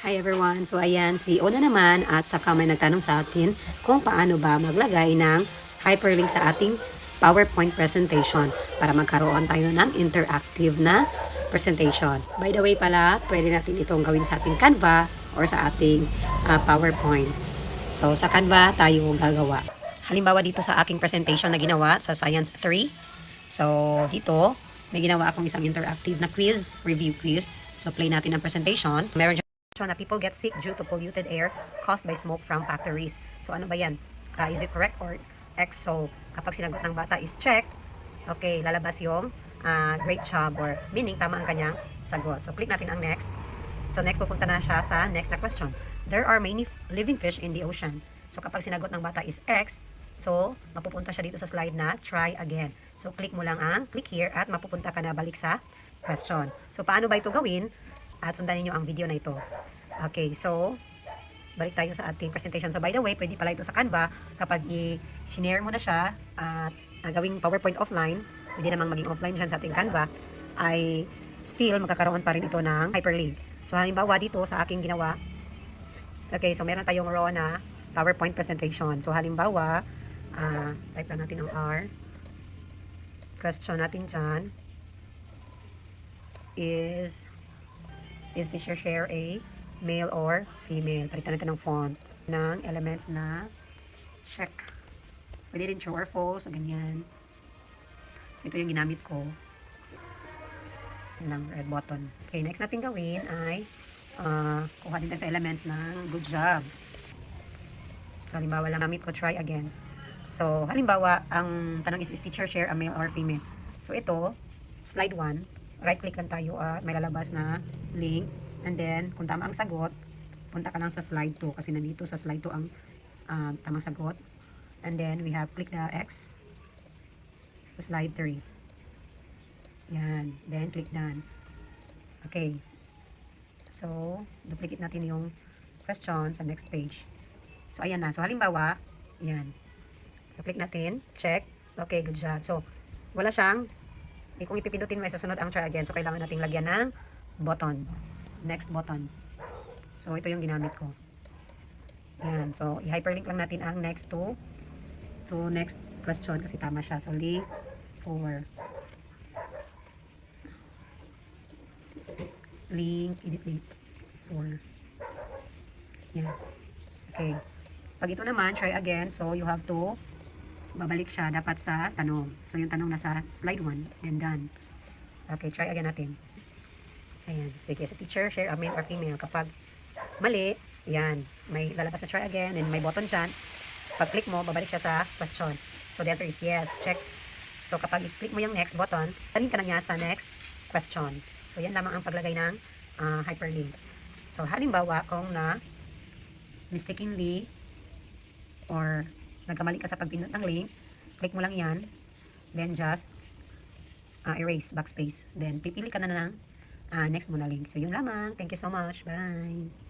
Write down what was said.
Hi everyone! So ayan, si Ona naman at saka may nagtanong sa atin kung paano ba maglagay ng hyperlink sa ating PowerPoint presentation para magkaroon tayo ng interactive na presentation. By the way pala, pwede natin itong gawin sa ating Canva or sa ating PowerPoint. So sa Canva tayo gagawa. Halimbawa dito sa aking presentation na ginawa sa Science 3. So dito, may ginawa akong isang interactive na quiz, review quiz. So play natin ang presentation. Meron na people get sick due to polluted air caused by smoke from factories. So ano ba yan? Is it correct or X? So kapag sinagot ng bata is check, okay, lalabas yung great job or meaning tama ang kanyang sagot. So click natin ang next. So next pupunta na siya sa next na question. There are many living fish in the ocean. So kapag sinagot ng bata is X, so mapupunta siya dito sa slide na try again. So click mo lang ang click here at mapupunta ka na balik sa question. So paano ba ito gawin? At sundan niyo ang video na ito. Okay, so balik tayo sa ating presentation. So by the way, pwede pala ito sa Canva kapag i-share mo na siya at gawing PowerPoint offline, pwede namang maging offline dyan sa ating Canva, ay still magkakaroon pa rin ito ng hyperlink. So halimbawa dito sa aking ginawa, okay, so meron tayong raw na PowerPoint presentation. So halimbawa, type lang natin ang R. Question natin dyan is the share a male or female? Palitan natin ng font ng elements na check. Pwede rin true or false, o ganyan. So ito yung ginamit ko. Yan lang, red button. Okay, next natin gawin ay kuha din tayo sa elements ng good job. So halimbawa lang gamit ko try again. So halimbawa, ang tanong is teacher share a male or female? So ito, slide 1. Right click lang tayo at may lalabas na link, and then kung tama ang sagot, punta ka lang sa slide 2 kasi nandito sa slide 2 ang tamang sagot, and then we have click the X sa slide 3. Yan, then click done. Okay, so duplicate natin yung question sa next page. So ayan na, so halimbawa yan, so click natin, check, okay, good job. So wala siyang kung ipipindutin mo ay susunod ang try again. So, kailangan nating lagyan ng button. Next button. So, ito yung ginamit ko. Yan. So, i-hyperlink lang natin ang next to. So, next question kasi tama siya. So, link 4. Link, edit link 4. Yan. Okay. Pag ito naman, try again. So, you have to babalik siya dapat sa tanong. So, yung tanong nasa slide 1, then done. Okay, try again natin. Ayan, sige. Sa teacher, share a male or female. Kapag mali, yan, may lalabas na try again, and may button dyan. Pag click mo, babalik siya sa question. So, the answer is yes. Check. So, kapag i-click mo yung next button, tanin ka na niya sa next question. So, yan lamang ang paglagay ng hyperlink. So, halimbawa, kung na mistakenly or nagkamali ka sa pagpindot ng link, click mo lang yan, then just erase, backspace, then pipili ka na ng next mo na link. So yun lamang. Thank you so much. Bye!